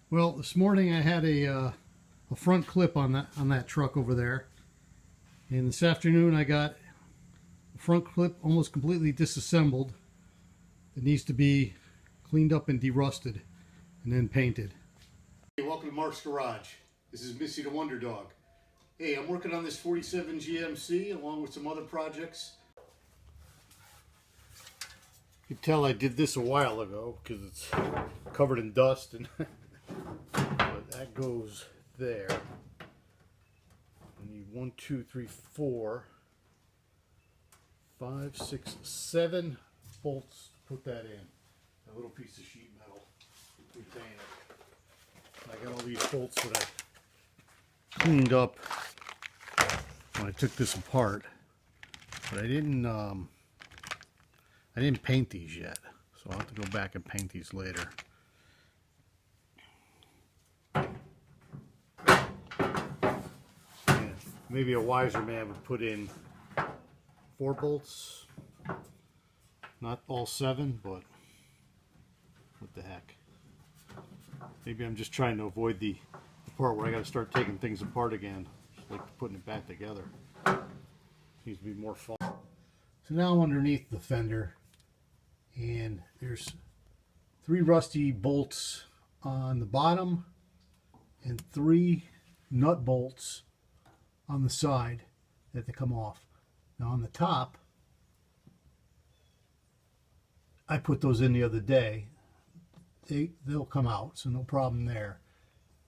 Well, this morning I had a front clip on that truck over there, and this afternoon I got the front clip almost completely disassembled. It needs to be cleaned up and derusted, and then painted. Hey, welcome to Mark's Garage. This is Missy the Wonder Dog. Hey, I'm working on this 47 GMC along with some other projects. You can tell I did this a while ago because it's covered in dust and. But that goes there. I need 1, 2, 3, 4, 5, 6, 7 bolts to put that in. A little piece of sheet metal. Retain it. I got all these bolts that I cleaned up when I took this apart, but I didn't paint these yet, so I'll have to go back and paint these later. Maybe a wiser man would put in 4 bolts, not all 7, but what the heck. Maybe I'm just trying to avoid the part where I got to start taking things apart again. Just like putting it back together. Needs to be more fun. So now I'm underneath the fender, and there's 3 rusty bolts on the bottom and 3 nut bolts on the side that they come off. Now on the top, I put those in the other day. They'll come out, so no problem there.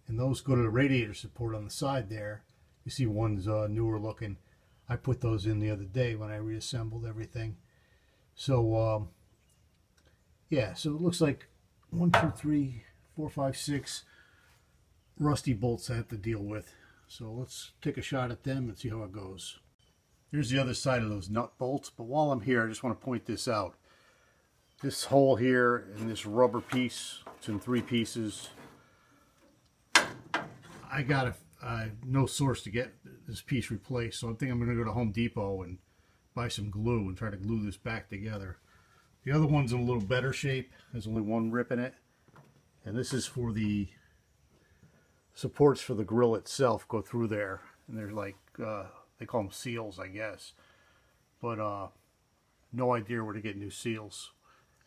And those go to the radiator support on the side there. You see one's newer looking. I put those in the other day when I reassembled everything. So yeah, so it looks like 1, 2, 3, 4, 5, 6 rusty bolts I have to deal with. So let's take a shot at them and see how it goes. Here's the other side of those nut bolts, but while I'm here I just want to point this out. This hole here and this rubber piece, it's in 3 pieces. I got no source to get this piece replaced, so I think I'm going to go to Home Depot and buy some glue and try to glue this back together. The other one's in a little better shape. There's only 1 rip in it, and this is for the supports for the grill itself go through there, and they're like they call them seals, I guess, but no idea where to get new seals.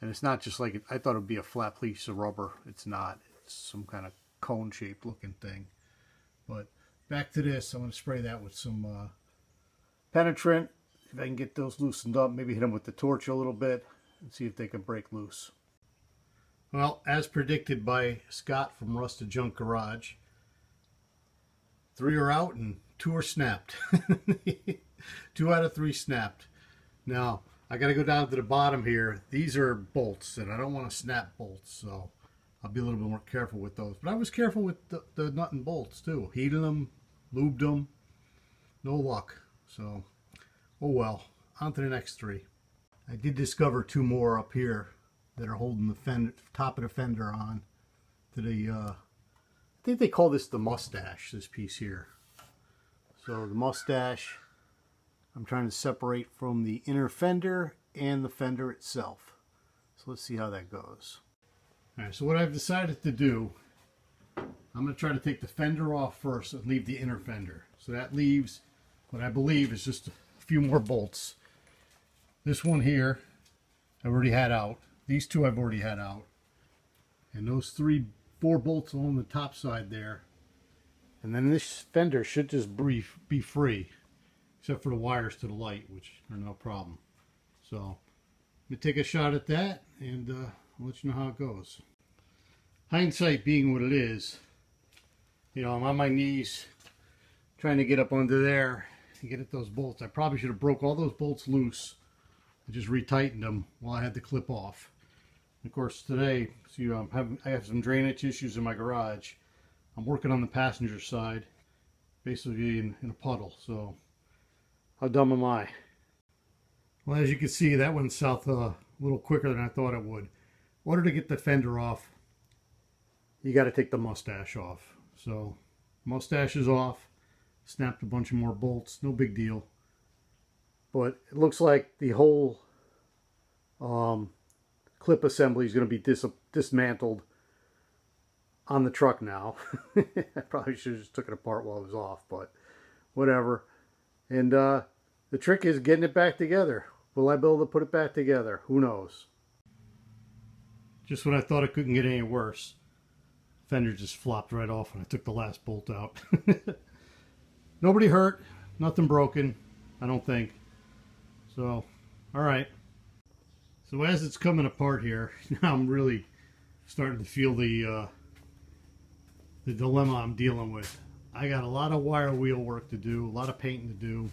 And it's not just like I thought it would be a flat piece of rubber. It's not. It's some kind of cone shaped looking thing. But back to this, I'm going to spray that with some penetrant. If I can get those loosened up, maybe hit them with the torch a little bit and see if they can break loose. Well, as predicted by Scott from Rusted Junk Garage, 3 are out and 2 are snapped. 2 out of 3 snapped. Now, I got to go down to the bottom here. These are bolts, and I don't want to snap bolts, so I'll be a little bit more careful with those. But I was careful with the nut and bolts, too. Heated them, lubed them. No luck. So, oh well. On to the next 3. I did discover 2 more up here that are holding the fender, top of the fender on to the I think they call this the mustache, this piece here. So the mustache I'm trying to separate from the inner fender and the fender itself. So let's see how that goes. Alright, so what I've decided to do, I'm going to try to take the fender off first and leave the inner fender. So that leaves what I believe is just a few more bolts. This one here I've already had out. These 2 I've already had out. And those 4 bolts along the top side there. And then this fender should just be free, except for the wires to the light, which are no problem. So I'm going to take a shot at that, and I'll let you know how it goes. Hindsight being what it is, you know, I'm on my knees trying to get up under there and get at those bolts. I probably should have broke all those bolts loose and just retightened them while I had the clip off. Of course, today, see, I have some drainage issues in my garage. I'm working on the passenger side, basically in a puddle. So, how dumb am I? Well, as you can see, that went south a little quicker than I thought it would. In order to get the fender off, you got to take the mustache off. So, mustache is off. Snapped a bunch of more bolts. No big deal. But it looks like the whole clip assembly is going to be dismantled on the truck now. I probably should have just took it apart while it was off, but whatever. And the trick is getting it back together. Will I be able to put it back together? Who knows? Just when I thought it couldn't get any worse, fender just flopped right off when I took the last bolt out. Nobody hurt, nothing broken, I don't think. So, all right. So as it's coming apart here, now I'm really starting to feel the dilemma I'm dealing with. I got a lot of wire wheel work to do, a lot of painting to do,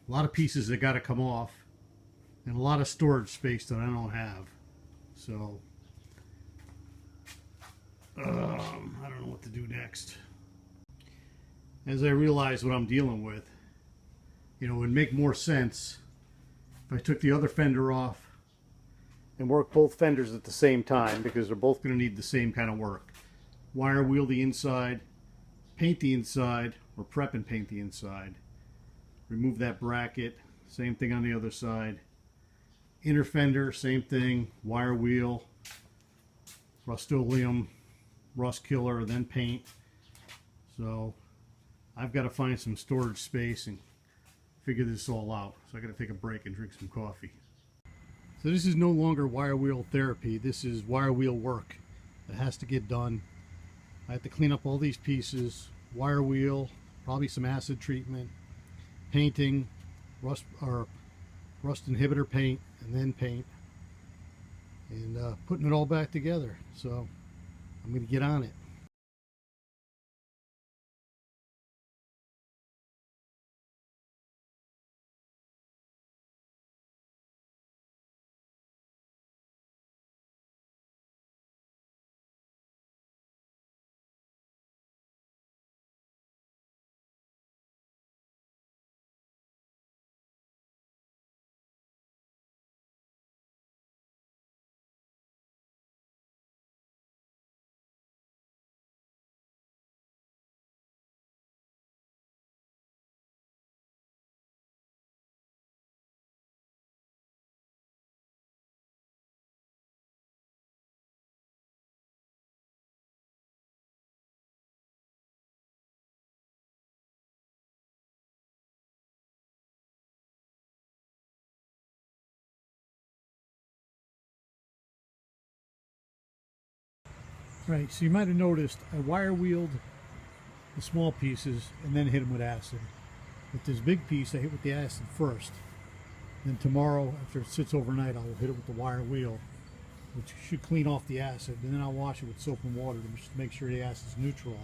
a lot of pieces that got to come off, and a lot of storage space that I don't have. So, I don't know what to do next. As I realize what I'm dealing with, you know, it would make more sense if I took the other fender off and work both fenders at the same time, because they're both going to need the same kind of work. Wire wheel the inside, paint the inside, or prep and paint the inside. Remove that bracket, same thing on the other side. Inner fender, same thing, wire wheel, Rust-Oleum, rust killer, then paint. So I've got to find some storage space and figure this all out. So I got to take a break and drink some coffee. So this is no longer wire wheel therapy. This is wire wheel work that has to get done. I have to clean up all these pieces, wire wheel, probably some acid treatment, painting, rust inhibitor paint, and then paint, and putting it all back together. So I'm going to get on it. Right, so you might have noticed I wire wheeled the small pieces and then hit them with acid. With this big piece I hit with the acid first. Then tomorrow, after it sits overnight, I'll hit it with the wire wheel, which should clean off the acid, and then I'll wash it with soap and water to make sure the acid's neutralized.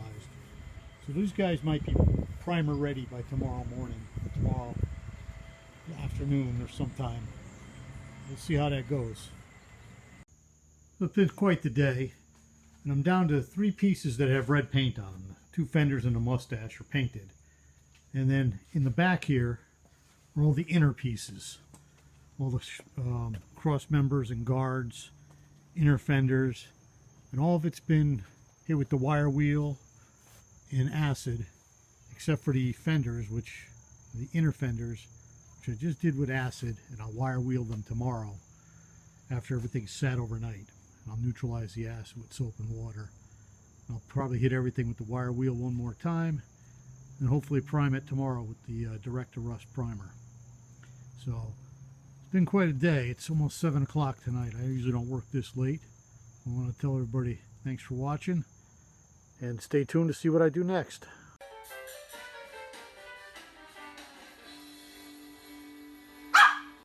So these guys might be primer ready by tomorrow morning, or tomorrow afternoon or sometime. We'll see how that goes. So it's been quite the day. And I'm down to 3 pieces that have red paint on them. 2 fenders and a mustache are painted. And then in the back here are all the inner pieces. All the cross members and guards, inner fenders. And all of it's been hit with the wire wheel and acid, except for the fenders, the inner fenders, which I just did with acid, and I'll wire wheel them tomorrow after everything's sat overnight. I'll neutralize the acid with soap and water. I'll probably hit everything with the wire wheel one more time, and hopefully prime it tomorrow with the Direct to Rust primer. So it's been quite a day. It's almost 7 o'clock tonight. I usually don't work this late. I want to tell everybody thanks for watching, and stay tuned to see what I do next.